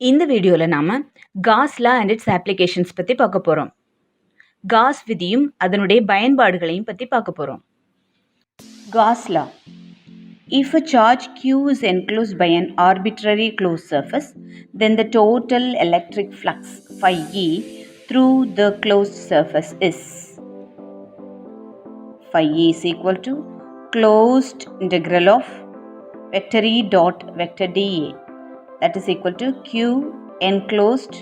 இந்த வீடியோல நாம cos law and it's applications பத்தி பார்க்க போறோம். காஸ் விதியும் அதனுடைய பயன்பாடுகளையும் பத்தி பார்க்க போறோம். Cos law. If a charge Q is enclosed by an arbitrary closed surface, then the total electric flux phi E through the closed surface is phi E is equal to closed integral of vector E dot vector dA. That is equal to Q enclosed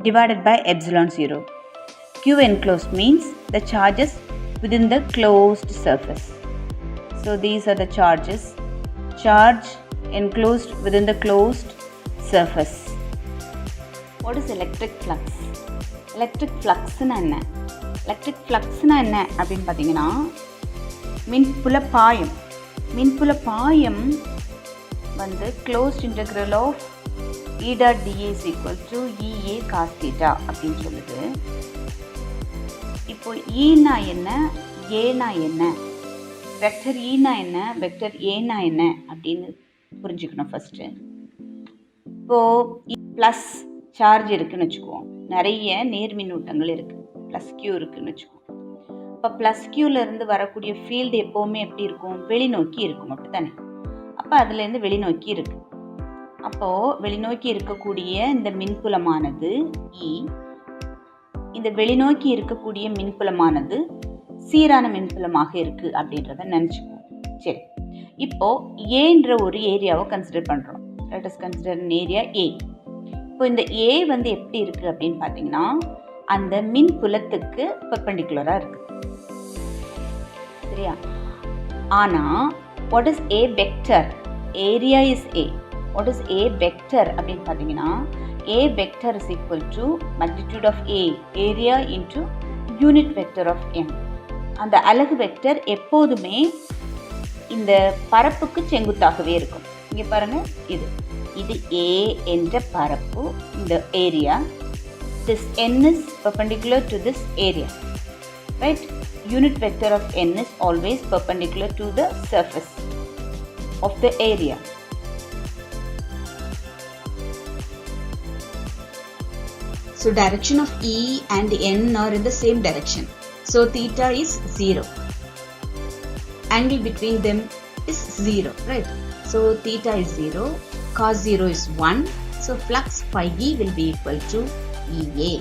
divided by epsilon 0. Q enclosed means the charges within the closed surface. So these are the charges. Charge enclosed within the closed surface. What is electric flux? Electric flux na enna? Electric flux na enna அப்படினு பாத்தீங்கன்னா மின்புல பாயம். மின்புல பாயம் வந்து closed integral of E dot dA is equal to EA cos theta அப்படின்னு சொல்லுது. இப்போ E னா என்ன, A னா என்ன, வெக்டர் E னா என்ன, வெக்டர் A னா என்ன அப்படின்னு புரிஞ்சுக்கணும் ஃபர்ஸ்ட். இப்போ ப்ளஸ் சார்ஜ் இருக்குன்னு வச்சுக்குவோம், நிறைய நேர்மின்னூட்டங்கள் இருக்கு, ப்ளஸ் Q இருக்குன்னு வச்சுக்குவோம். இப்போ ப்ளஸ் Qல இருந்து வரக்கூடிய ஃபீல்டு எப்போவுமே எப்படி இருக்கும், வெளிநோக்கி இருக்கும், அப்படித்தானே? அப்போ அதுலேருந்து வெளிநோக்கி இருக்கு. அப்போது வெளிநோக்கி இருக்கக்கூடிய இந்த மின்புலமானது E, இந்த வெளிநோக்கி இருக்கக்கூடிய மின்புலமானது சீரான மின்புலமாக இருக்கு அப்படின்றத நினச்சிக்குவோம். சரி, இப்போ ஏன்ற ஒரு ஏரியாவை கன்சிடர் பண்ணுறோம். Let us consider an area A. இப்போ இந்த A வந்து எப்படி இருக்கு அப்படின்னு பார்த்தீங்கன்னா அந்த மின்புலத்துக்கு பெர்பெண்டிகுலராக இருக்கு, சரியா? ஆனால் what is A vector? Area is A. What is A vector அப்படின்னு பார்த்தீங்கன்னா A vector is equal to magnitude of A, area into unit vector of M. அந்த அலகு வெக்டர் எப்போதுமே இந்த பரப்புக்கு செங்குத்தாகவே இருக்கும். இங்கே பாருங்க, இது A என்ற பரப்பு, இந்த area. This N is perpendicular to this area, right? Unit vector of N is always perpendicular to the surface of the area. So direction of E and N are in the same direction. So theta is 0. Angle between them is 0, right? So theta is 0, cos 0 is 1. So flux phi E will be equal to EA.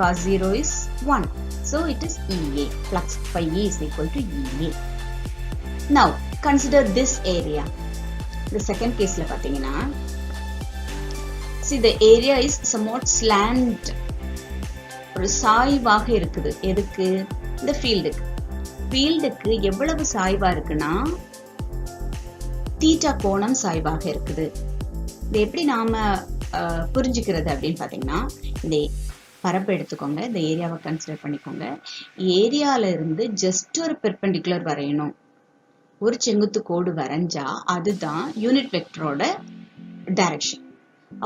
Cos 0 is 1. So it is EA. Flux phi E is equal to EA. Now consider this area. The second case la pathina, see the area is somewhat slant. ஒரு சாய்வாக இருக்குது. எதுக்கு? இந்த ஃபீல்டுக்கு எவ்வளவு சாய்வா இருக்குன்னா theta கோணம் சாய்வாக இருக்குது. இது எப்படி நாம புரிஞ்சுக்கிறது அப்படின்னு பார்த்தீங்கன்னா, இந்த பரப்பு எடுத்துக்கோங்க, இந்த ஏரியாவை கன்சிடர் பண்ணிக்கோங்க. ஏரியால இருந்து ஜஸ்ட் ஒரு பெர்பெண்டிகுலர் வரையணும், ஒரு செங்குத்து கோடு வரைஞ்சா அதுதான் யூனிட் வெக்டரோட டைரக்ஷன்.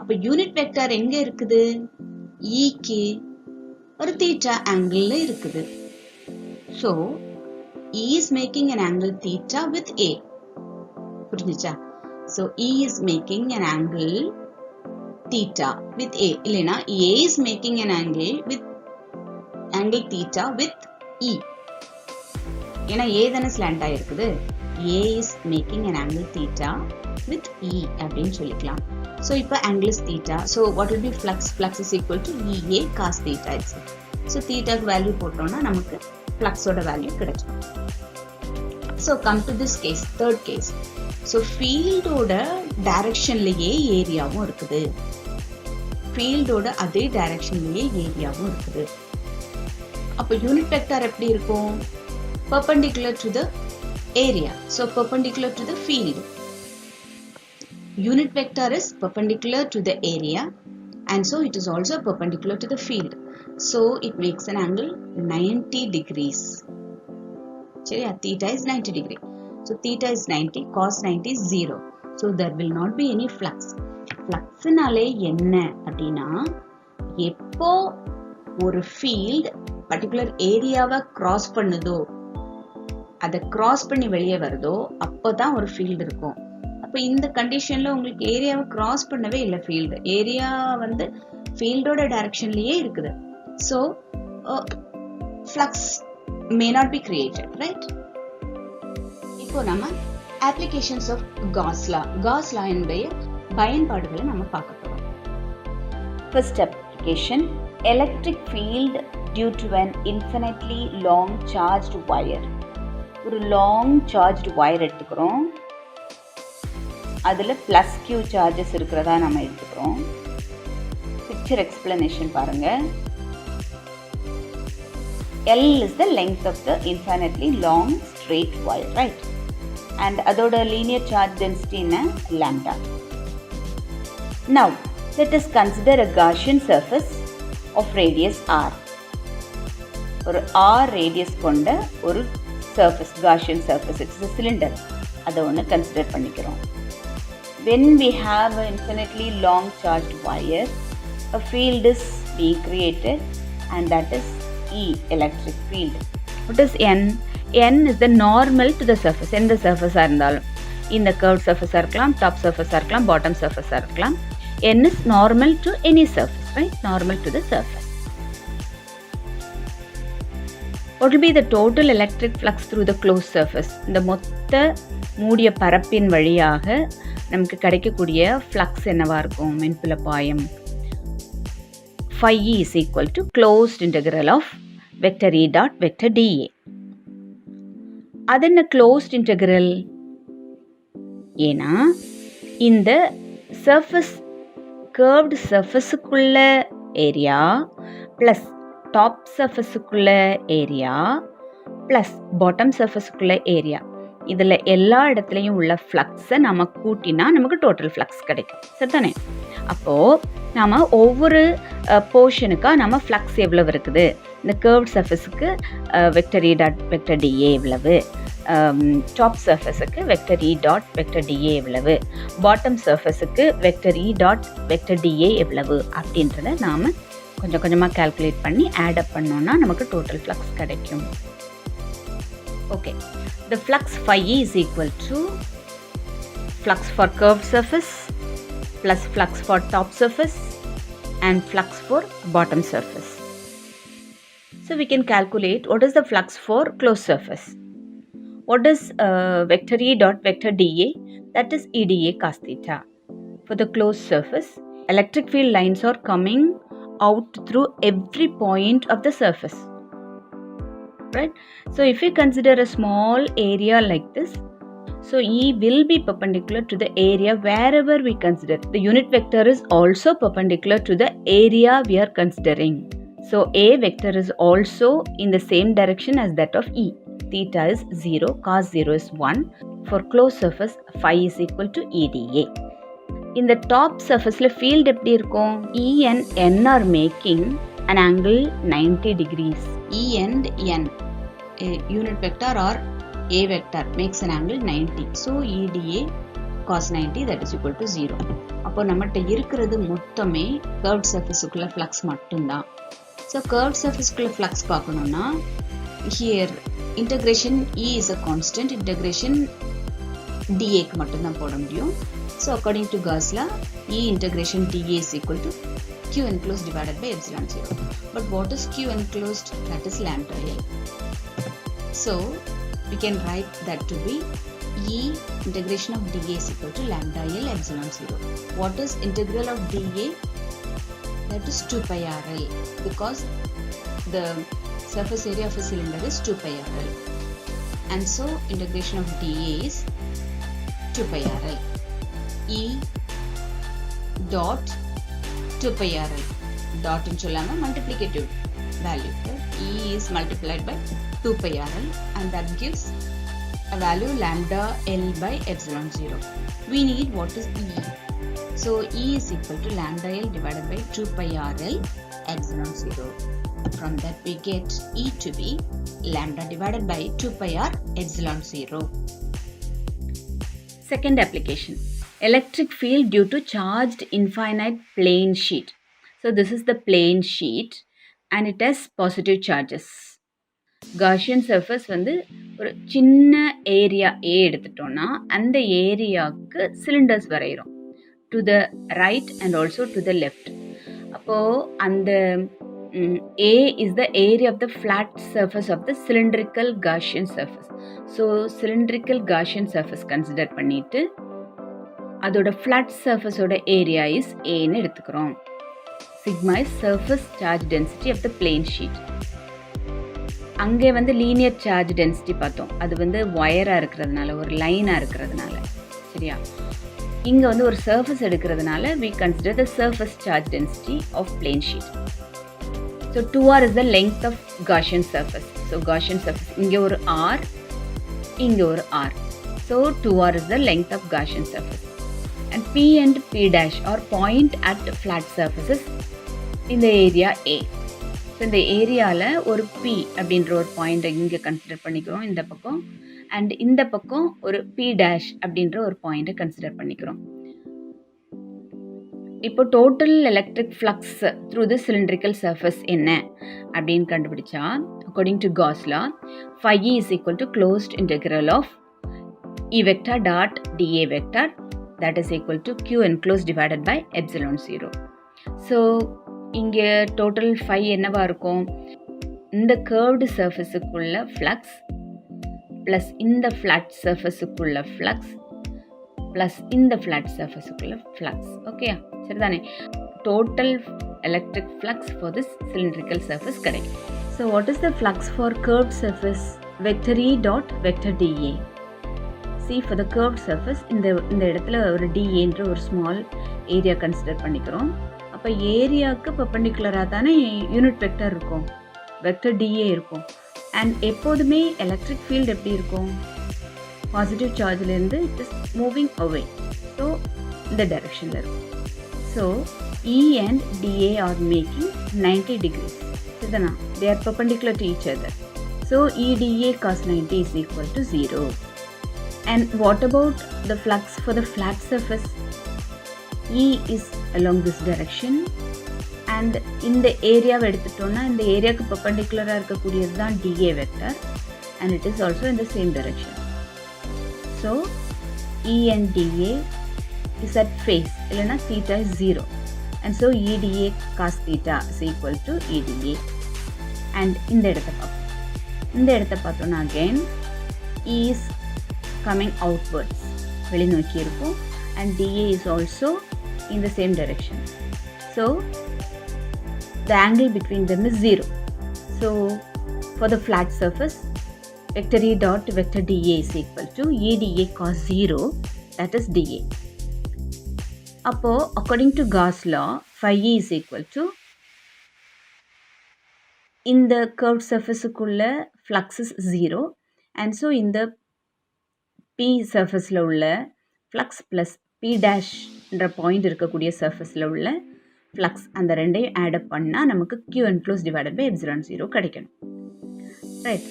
அப்ப யூனிட் வெக்டர் எங்க இருக்குது? ஈக்கு ஒரு தீட்டா ஆங்கிள் இருக்குது. So E is making an angle theta with A. புரிஞ்சுச்சா? So E is making an angle theta with A. இல்லைனா A is making an angle theta with E. ஏன்னா A தானே slant ஆயிருக்குது. A is making an angle theta with E அப்படின்னு சொல்லிக்கலாம். So இப்போ angle is theta. So what will be flux? Flux is equal to EA cos theta itself. So theta க்கு value போட்டோம்னா நமக்கு flux ஓட value கிடைச்சிடும். So come to this case, third case. So field ஓட டைரக்ஷன்லயே ஏரியாவும் இருக்குது, field ஓட அதே டைரக்ஷன்லயே ஏரியாவும் இருக்குது. அப்போ யூனிட் வெக்டர் எப்படி இருக்கும்? perpendicular to the area. So perpendicular to the field. Unit vector is perpendicular to the area and so it is also perpendicular to the field. So it makes an angle 90 degrees. சரியா? Theta is 90 degree. So theta is 90, cos 90 is 0. So there will not be any flux. Fluxனாலே என்ன அப்படின்னா, எப்போ ஒரு field particular ஏரியாவை cross பண்ணுதோ, அதை cross பண்ணி வெளியே வருதோ அப்போதான் ஒரு ஃபீல்டு இருக்கும். அப்போ இந்த கண்டிஷனில் உங்களுக்கு ஏரியாவை கிராஸ் பண்ணவே இல்லை ஃபீல்டு. ஏரியா வந்து ஃபீல்டோட டைரக்ஷன்லேயே இருக்குது. So flux may not be created, right? இப்போ நம்ம applications of Gauss law, Gauss law என்னுடைய பயன்பாடுகளை நம்ம பார்க்க போகிறோம். First application, electric field due to an infinitely long charged wire. ஒரு லாங் சார்ஜ்டு ஒயர் எடுத்துக்கிறோம், அதில் ப்ளஸ் கியூ சார்ஜஸ் இருக்கிறதா நம்ம எடுத்துக்கிறோம். பிக்சர் எக்ஸ்பிளனேஷன் பாருங்கள். L is the length of the infinitely long straight wire, right? And அதோட linear charge density என்ன? lambda. Now, let us consider a Gaussian surface of radius r. ஒரு r radius கொண்ட ஒரு surface, Gaussian surface, it's a cylinder. அதை ஒன்று consider பண்ணிக்கிறோம். When we have an infinitely long charged wire, a field is being created and that is E, electric field. What is N? N is the normal to the surface. எந்த surface-ஆ இருந்தாலும், இந்த curved surface-ஆ இருக்கலாம், top surface-ஆ இருக்கலாம், bottom surface-ஆ இருக்கலாம். N is normal to any surface, right? Normal to the surface. What will be the total electric flux through the closed surface? இந்த மொத்த மூடிய பரப்பின் வழியாக நமக்கு கிடைக்கக்கூடிய ஃப்ளக்ஸ் என்னவா இருக்கும்? மின்புல பாயம் phi E is equal to closed integral of vector E dot vector dA. அது என்ன closed integral? ஏன்னா இந்த surface, curved surfaceக்குள்ள ஏரியா ப்ளஸ் டாப் சர்ஃபஸுக்குள்ள ஏரியா ப்ளஸ் பாட்டம் சர்ஃபஸுக்குள்ள ஏரியா, இதில் எல்லா இடத்துலையும் உள்ள ஃப்ளக்ஸை நம்ம கூட்டினா நமக்கு டோட்டல் ஃப்ளக்ஸ் கிடைக்கும், சரிதானே? அப்போது நாம் ஒவ்வொரு போர்ஷனுக்காக நம்ம ஃப்ளக்ஸ் எவ்வளவு இருக்குது, இந்த கர்வ்ட் சர்ஃபஸுக்கு vector E dot vector DA எவ்வளவு, டாப் சர்ஃபஸுக்கு vector E dot vector DA எவ்வளவு, பாட்டம் சர்ஃபஸுக்கு vector E dot vector DA எவ்வளவு அப்படின்றத நாம் கொஞ்சம் கொஞ்சமாக கால்குலேட் பண்ணி ஆட் அப் பண்ணோன்னா நமக்கு டோட்டல் ஃப்ளக்ஸ் கிடைக்கும். Okay, the flux phi E is equal to flux for curved surface plus flux for top surface and flux for bottom surface. So we can calculate what is the flux for closed surface. What is vector E dot vector dA? That is EDA cos theta. For the closed surface, electric field lines are coming out through every point of the surface, right? So if we consider a small area like this, so E will be perpendicular to the area wherever we consider. The unit vector is also perpendicular to the area we are considering. So A vector is also in the same direction as that of E. Theta is 0, cos 0 is 1. For closed surface, phi is equal to EDA. In the top surface, the field எப்படி இருக்கும்? E and N are making an angle 90 degrees. E and N, unit vector or A vector, makes an angle 90. So EDA cos 90, that is equal to 0. அப்போ நம்மகிட்ட இருக்கிறது மொத்தமே curved surfaceக்குள்ள flux மட்டும்தான். So curved surfaceக்குள்ள flux பார்க்கணும்னா here integration E is a constant, integration dA க்கு மட்டும்தான் போட முடியும். So according to Gauss law, E integration dA is equal to Q enclosed divided by epsilon 0. But what is Q enclosed? That is lambda L. So we can write that to be E integration of dA is equal to lambda L epsilon 0. What is integral of dA? That is 2 pi RL, because the surface area of a cylinder is 2 pi RL. And so integration of dA is 2 pi RL. E dot 2 pi RL. Dot in Cholama multiplicative value. E is multiplied by 2 pi RL and that gives a value lambda L by epsilon 0. We need what is E. So E is equal to lambda L divided by 2 pi RL epsilon 0. From that we get E to be lambda divided by 2 pi R epsilon 0. Second application. Electric field due to charged infinite plane sheet. So this is the plane sheet and it has positive charges. Gaussian surface வந்து ஒரு சின்ன area ஏ எடுத்துட்டோம்னா அந்த ஏரியாவுக்கு cylinders வரைகிறோம் to the right and also to the left. அப்போது அந்த A is the area of the flat surface of the cylindrical Gaussian surface. So cylindrical Gaussian surface consider பண்ணிட்டு அதோட flat surface ஓட area is A ன்னு எடுத்துக்கிறோம். Sigma is surface charge density of the plane sheet. அங்கே வந்து linear charge density பார்த்தோம். அது வந்து வயராக இருக்கிறதுனால ஒரு லைனாக இருக்கிறதுனால சரியா. இங்கே வந்து ஒரு surface எடுக்கிறதுனால we consider the surface charge density of plane sheet. So 2r is the length of Gaussian surface. So Gaussian surface இங்கே ஒரு r, இங்கே ஒரு r. So 2r is the length of Gaussian surface. And P and P dash are point at flat surfaces in the area A. So இந்த ஏரியாவில் ஒரு P அப்படின்ற ஒரு பாயிண்ட்டை இங்கே கன்சிடர் பண்ணிக்கிறோம் இந்த பக்கம். அண்ட் இந்த பக்கம் ஒரு P dash அப்படின்ற ஒரு பாயிண்ட்டை கன்சிடர் பண்ணிக்கிறோம். இப்போ total electric flux through the cylindrical surface என்ன அப்படின்னு கண்டுபிடிச்சா according to cos law phi E is equal to closed integral of E vector dot dA vector that is equal to Q enclosed divided by epsilon 0. So இங்கே total phi என்னவா இருக்கும், இந்த curved சர்ஃபேஸுக்குள்ள flux plus இந்த flat சர்ஃபேஸுக்குள்ள flux plus இந்த flat சர்ஃபேஸுக்குள்ள flux. Okay சரிதானே. Total electric flux for this cylindrical surface கிடைக்கும். So what is the flux for curved surface vector E dot vector DA. See for the curved surface இந்த இடத்துல ஒரு DAன்ற ஒரு small area consider பண்ணிக்கிறோம். அப்போ ஏரியாவுக்கு பர்பெண்டிகுலராக தானே யூனிட் வெக்டர் இருக்கும், வெக்டர் DA இருக்கும். அண்ட் எப்போதுமே எலக்ட்ரிக் ஃபீல்டு எப்படி இருக்கும், பாசிட்டிவ் சார்ஜ்லேருந்து it is moving away. So இந்த டைரெக்ஷனில் இருக்கும். So E and DA are making 90 degrees. இதுதானா, they are perpendicular to each other. So EDA cos 90 is equal to 0. And what about the flux for the flat surface? E is along this direction. And இந்த ஏரியாவை எடுத்துட்டோம்னா இந்த ஏரியாவுக்கு பர்பெண்டிகுலராக இருக்கக்கூடியது தான் DA vector. And it is also in the same direction. So E and DA is at phase, இல்லைனா theta is 0. And so EDA cos theta is equal to EDA. And இந்த இடத்தை பார்த்தோம்னா again E is coming outwards, வெளிநோக்கி இருக்கும். And DA is also in the same direction. So the angle between them is 0. So for the flat surface, vector E dot vector DA is equal to EDA cos 0, that is DA. அப்போ according to Gauss law, phi E is equal to இந்த curved surfaceக்குள்ள flux is 0, and so இந்த P surfaceல உள்ள flux plus P dash என்ற point இருக்கக்கூடிய surfaceல உள்ள flux அந்த ரெண்டையும் add up பண்ணா நமக்கு Q enclosed divided by epsilon 0 கிடைக்கணும். ரைட்.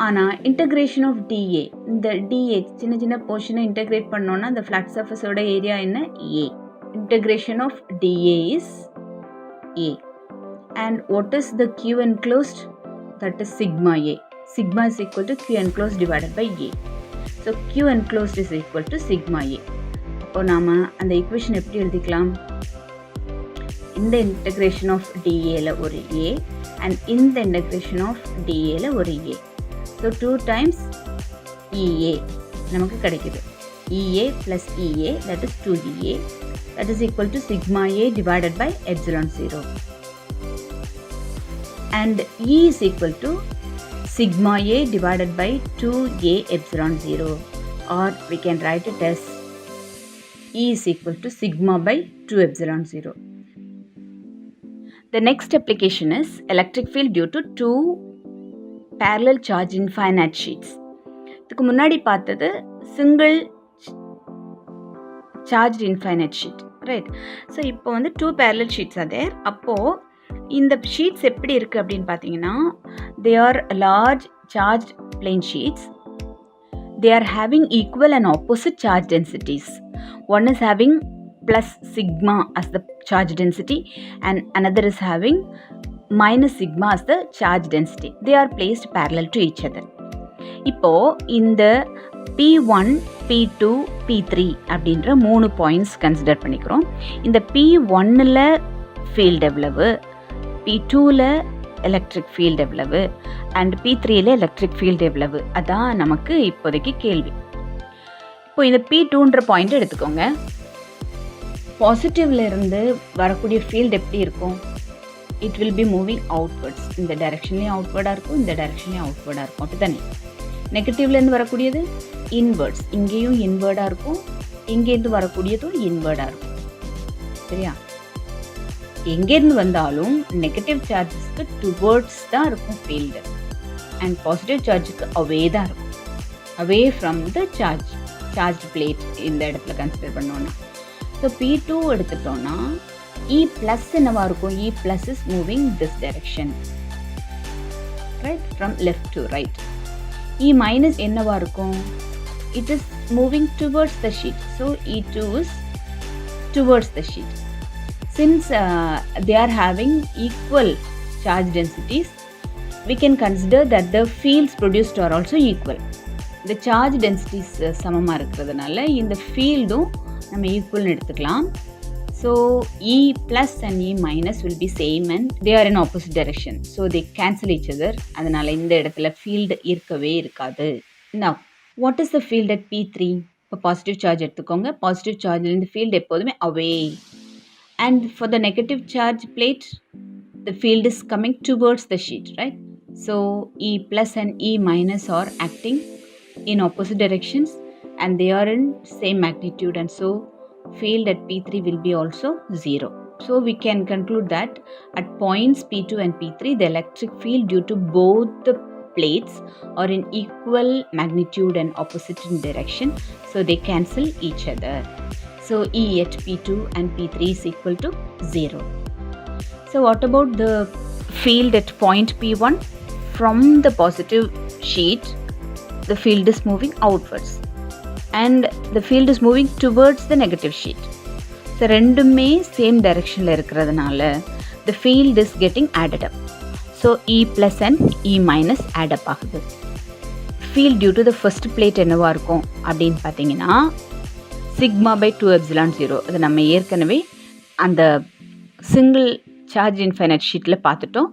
ஆனால் இன்டகிரேஷன் ஆஃப் DA, இந்த DA சின்ன சின்ன போர்ஷனை இன்டகிரேட் பண்ணோன்னா அந்த ஃப்ளாட் சர்ஃபேஸோட ஏரியா என்ன, A. Integration of DA is A. And what is the Q enclosed? That is sigma A. Sigma is equal to Q enclosed divided by A. So Q enclosed is equal to sigma A. அப்போ நாம் அந்த equation எப்படி எழுதிக்கலாம், இந்த integration of DAல ஒரு A and இந்த integration of DAல ஒரு A. So 2 times EA நமக்கு கிடைக்குது. EA plus EA, that is 2EA, that is equal to sigma A divided by epsilon 0. And E is equal to sigma A divided by 2A epsilon 0, or we can write it as E is equal to sigma by 2 epsilon 0. The next application is electric field due to 2 parallel charge infinite sheets. இதுக்கு முன்னாடி பார்த்தது single charge infinite sheet, right. So இப்போ வந்து 2 parallel sheets are there. அப்போது இந்த sheets எப்படி இருக்குது அப்படின்னு பார்த்தீங்கன்னா, they are large charged plane sheets. They are having equal and opposite charge densities. One is having plus sigma as the charge density and another is having minus sigma is the charge density. They are placed parallel to each other. இப்போ இந்த P1, P2, P3 அப்படின்ற 3 points consider பண்ணிக்கிறோம். இந்த P1ல் field எவ்வளவு, P2ல் electric field எவ்வளவு and P3ல் electric field எவ்வளவு, அதான் நமக்கு இப்போதைக்கு கேள்வி. இப்போ இந்த P2ன்ற பாயிண்ட் எடுத்துக்கோங்க. பாசிட்டிவ்ல இருந்து வரக்கூடிய ஃபீல்டு எப்படி இருக்கும்? It will be moving outwards. இந்த டைரக்ஷன்லேயும் அவுட்வர்டாக இருக்கும், இந்த டைரக்ஷன்லேயும் அவுட்வர்டாக இருக்கும். அப்படி தானே. நெகட்டிவ்லேருந்து வரக்கூடியது இன்வர்ட்ஸ், இங்கேயும் இன்வர்டாக இருக்கும், இங்கேருந்து வரக்கூடியதும் இன்வர்டாக இருக்கும். சரியா? எங்கேருந்து வந்தாலும் நெகட்டிவ் சார்ஜஸ்க்கு டுவர்ட்ஸ் தான் இருக்கும் ஃபீல்டு அண்ட் பாசிட்டிவ் சார்ஜுக்கு அவே தான் இருக்கும். Away from the charge plate இந்த இடத்துல கன்சிடர் பண்ணோன்னா. ஸோ P2 எடுத்துட்டோன்னா E plus என்னவா இருக்கும்? E plus is moving this direction, right, from left to right. E minus என்னவா இருக்கும்? It is moving towards the sheet. So E2 is towards the sheet. Since they are having equal charge densities, we can consider that the fields produced are also equal. The charge densities சமமாக இருக்கிறதுனால இந்த ஃபீல்டும் நம்ம ஈக்குவல்னு எடுத்துக்கலாம். So E plus and E minus will be same and they are in opposite direction. So they cancel each other. அதனால இந்த இடத்துல field இருக்கவே இருக்காது. Now, what is the field at P3? இப்போ பாசிட்டிவ் சார்ஜ் எடுத்துக்கோங்க. பாசிட்டிவ் சார்ஜில் இந்த field எப்போதுமே away. And for the negative charge plate, the field is coming towards the sheet, right? So E plus and E minus are acting in opposite directions and they are in same magnitude, and so field at P3 will be also 0. So we can conclude that at points P2 and P3, the electric field due to both the plates are in equal magnitude and opposite in direction. So they cancel each other. So E at P2 and P3 is equal to 0. So what about the field at point P1? From the positive sheet, the field is moving outwards. And the field is moving towards the negative sheet. So ரெண்டுமே same directionல இருக்கிறதுனால the field is getting added up. So E plus and E minus add up ஆகுது. Field due to the first plate என்னவா இருக்கும் அப்படின்னு பார்த்தீங்கன்னா sigma by 2 epsilon 0. அது நம்ம ஏற்கனவே அந்த சிங்கிள் சார்ஜ் இன்ஃபைனைட் ஷீட்டில் பார்த்துட்டோம்.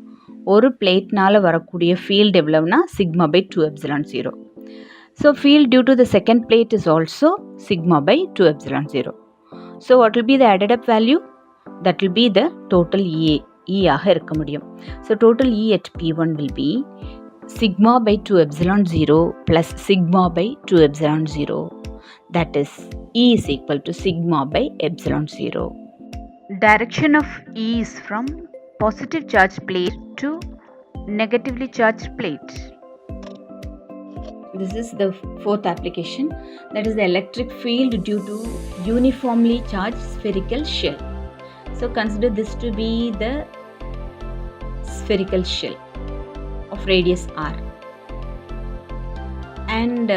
ஒரு பிளேட்னால் வரக்கூடிய field எவ்வளவுனா sigma by 2 epsilon 0. So field due to the second plate is also sigma by 2 epsilon 0. So what will be the added up value? That will be the total E ஆக இருக்க முடியும். So total E at P1 will be sigma by 2 epsilon 0 plus sigma by 2 epsilon 0. That is E is equal to sigma by epsilon 0. Direction of E is from positive charged plate to negatively charged plate. This is the fourth application, that is the electric field due to uniformly charged spherical shell. So consider this to be the spherical shell of radius r. And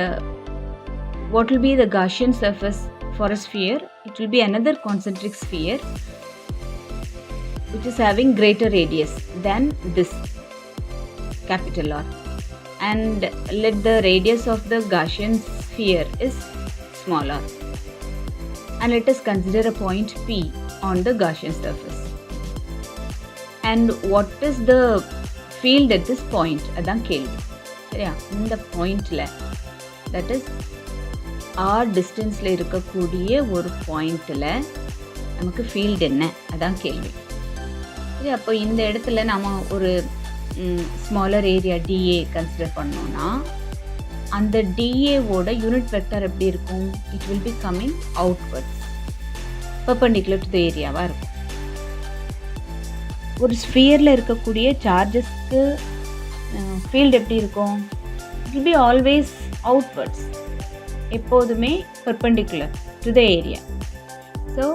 what will be the Gaussian surface for a sphere? It will be another concentric sphere which is having greater radius than this capital R. And let the radius of the Gaussian sphere is smaller, and let us consider a point P on the Gaussian surface. And what is the field at this point? அதான் கேள்வி. சரியா? இந்த பாயிண்டில், that is r டிஸ்டன்ஸில் இருக்கக்கூடிய ஒரு பாயிண்டில் நமக்கு ஃபீல்டு என்ன? அதான் கேள்வி. சரி, அப்போ இந்த இடத்துல நாம் ஒரு ஸ்மாலர் ஏரியா DA கன்சிடர் பண்ணோன்னா அந்த DAவோட யூனிட் வெக்டர் எப்படி இருக்கும்? It will be coming outwards perpendicular to the ஏரியாவாக இருக்கும். ஒரு ஸ்பியரில் இருக்கக்கூடிய சார்ஜஸ்க்கு ஃபீல்டு எப்படி இருக்கும்? It will be always outwards, எப்போதுமே perpendicular to the area. So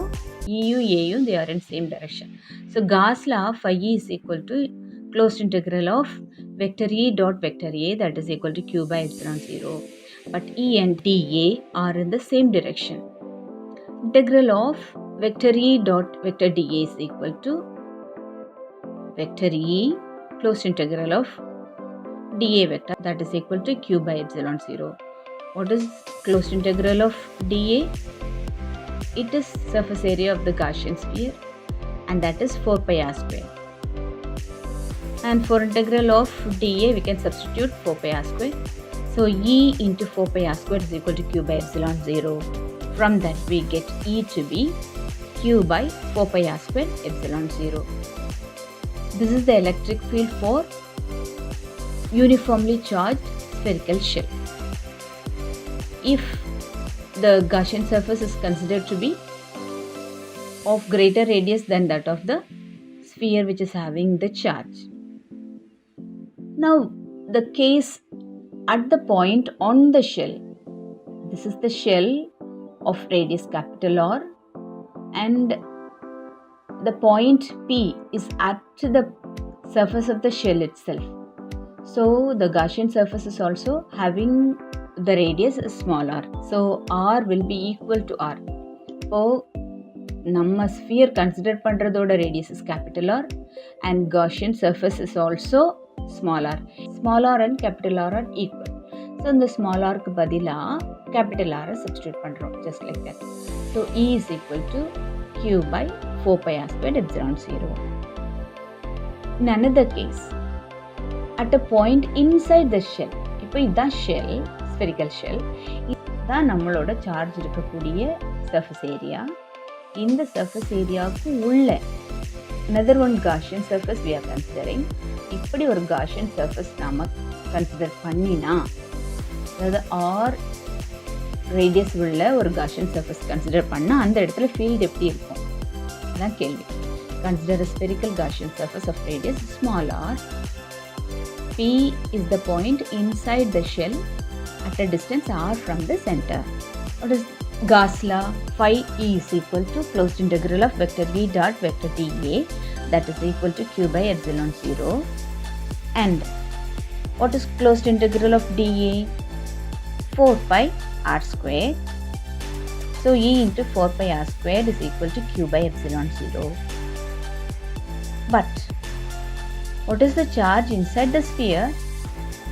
EU, AU, they are in same direction. So Gauss law phi E is equal to closed integral of vector E dot vector A, that is equal to Q by epsilon 0. But E and dA are in the same direction. Integral of vector E dot vector dA is equal to vector E closed integral of dA vector, that is equal to q by epsilon 0. What is closed integral of dA? It is surface area of the Gaussian sphere, and that is 4 pi r square. And for integral of dA, we can substitute 4 pi r square. So E into 4 pi r square is equal to q by epsilon 0. From that we get E to be q by 4 pi r square epsilon 0. This is the electric field for uniformly charged spherical shell. If the Gaussian surface is considered to be of greater radius than that of the sphere which is having the charge. Now the case at the point on the shell, this is the shell of radius capital R, and the point P is at the surface of the shell itself. So the Gaussian surface is also having the radius is small r. So R will be equal to R. So நம்ம sphere consider பண்றதோட radius is capital R and Gaussian surface is also small r. Small r and capital R are equal. So இந்த small r க்கு பதிலா capital R substitute பண்றோம், just like that. So E is equal to q by 4 pi r squared epsilon 0. In another case, at a point inside the shell, இப்போ இதுதான் shell, spherical shell, இதுதான் நம்மளோட charge இருக்கக்கூடிய surface area. இந்த surface ஏரியாவுக்கு உள்ள another one Gaussian surface we are considering. இப்படி ஒரு Gaussian surface நாம consider பண்ணினா, அதாவது R radius உள்ள ஒரு Gaussian surface consider பண்ணா அந்த இடத்துல field எப்படி இருக்கும் அதான் கேள்வி. Consider a spherical Gaussian surface of radius small r. P is the point inside the shell at a distance r from the center. What is Gauss law? Phi E is equal to closed integral of vector V dot vector dA, that is equal to q by epsilon 0. And what is closed integral of dA? 4 pi r square. So E into 4 pi r squared is equal to q by epsilon 0. But what is the charge inside the sphere?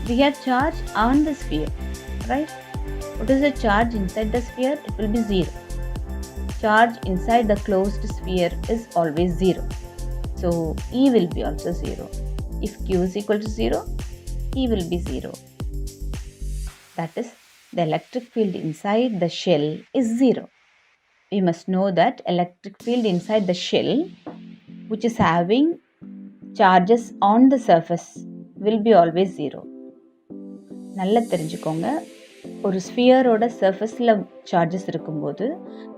We have charge on the sphere, right? What is the charge inside the sphere? It will be 0. Charge inside the closed sphere is always 0. So E will be also 0. If Q is equal to 0, E will be 0. That is, the electric field inside the shell is 0. We must know that electric field inside the shell, which is having charges on the surface, will be always 0. நல்லா தெரிஞ்சுக்கோங்க, ஒரு ஸ்பியரோட சர்ஃபேஸில் charges இருக்கும்போது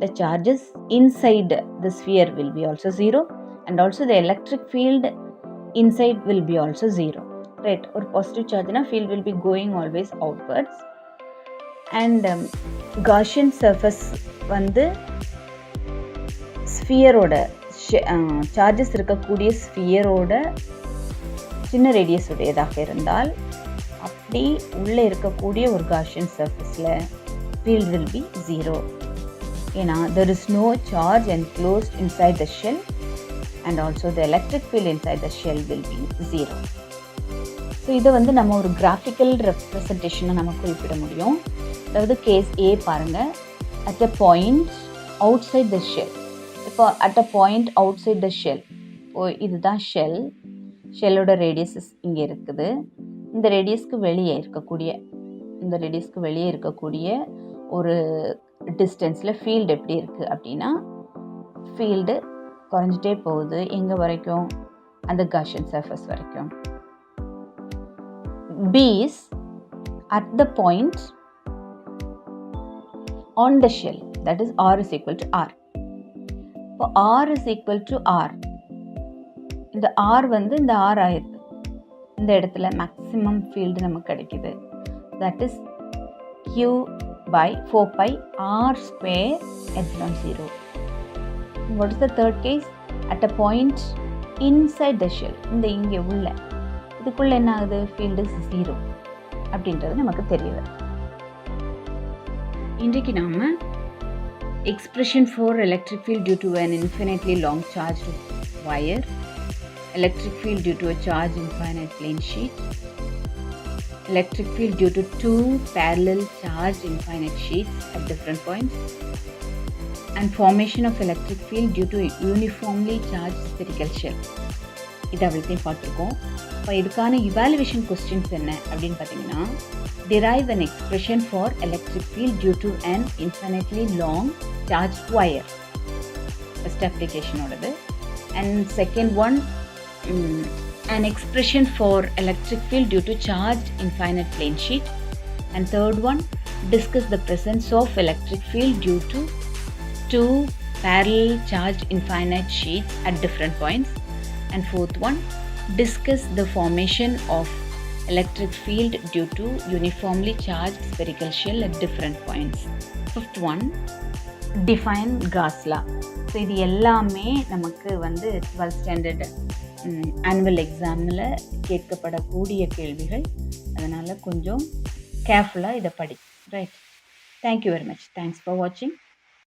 the charges inside the sphere will be also 0 and also the electric field inside will be also 0. Right, ஒரு positive சார்ஜ்னா field will be going always outwards. And Gaussian surface வந்து ஸ்பியரோட charges இருக்கக்கூடிய ஸ்பியரோட சின்ன radius உடையதாக இருந்தால் அப்படி உள்ளே இருக்கக்கூடிய ஒரு Gaussian surfaceல field will be 0. ஏன்னா there is no charge enclosed inside the shell and also the electric field inside the shell will be 0. So இதை வந்து நம்ம ஒரு கிராஃபிக்கல் ரெப்ரசன்டேஷனை நம்ம குறிப்பிட முடியும். அதாவது கேஸ் ஏ பாருங்கள், at a point outside the shell. இப்போ at a point outside the shell, இதுதான் ஷெல், ஷெல்லோட ரேடியஸஸ் இங்கே இருக்குது. இந்த ரேடியஸ்க்கு வெளியே இருக்கக்கூடிய ஒரு டிஸ்டன்ஸில் ஃபீல்டு எப்படி இருக்குது அப்படின்னா, ஃபீல்டு குறைஞ்சிட்டே போகுது. எங்கே வரைக்கும்? அந்த Gaussian surface வரைக்கும். B is at the point on the shell, that is R is equal to R. இப்போ R is equal to R, இந்த R வந்து இந்த R ஆயிடுது, இந்த இடத்துல மேக்ஸிமம் ஃபீல்டு நமக்கு கிடைக்குது. that is Q by 4 pi R square epsilon 0. What is the third case? At a point inside the shell, இந்த இங்கே உள்ள இதுக்குள்ள என்ன ஆகுது? ஃபீல்டு 0 அப்படின்றது நமக்கு தெரியுது. இன்றைக்கு நாம் expression for electric field due to an infinitely long charged wire electric field due to a charged infinite plane sheet, electric field due to two parallel charged infinite sheets at different points, and formation of electric field due to a uniformly charged spherical shell. இது அவ்வளோத்தையும் பார்த்துருக்கோம். இப்போ இதுக்கான evaluation questions என்ன அப்படின்னு பார்த்தீங்கன்னா, derive an expression for electric field due to an infinitely long charged wire. First application ஓடது. And second one, an expression for electric field due to charged infinite plane sheet. And third one, discuss the presence of electric field due to two parallel charged infinite sheets at different points. And fourth one, discuss the formation of electric field due to uniformly charged spherical shell at different points. Fifth one, define Gauss law. So இது எல்லாமே நமக்கு வந்து 12th standard annual எக்ஸாமில் கேட்கப்படக்கூடிய கேள்விகள். அதனால் கொஞ்சம் கேர்ஃபுல்லாக இதை படி. Right. Thank you very much. Thanks for வாட்சிங்.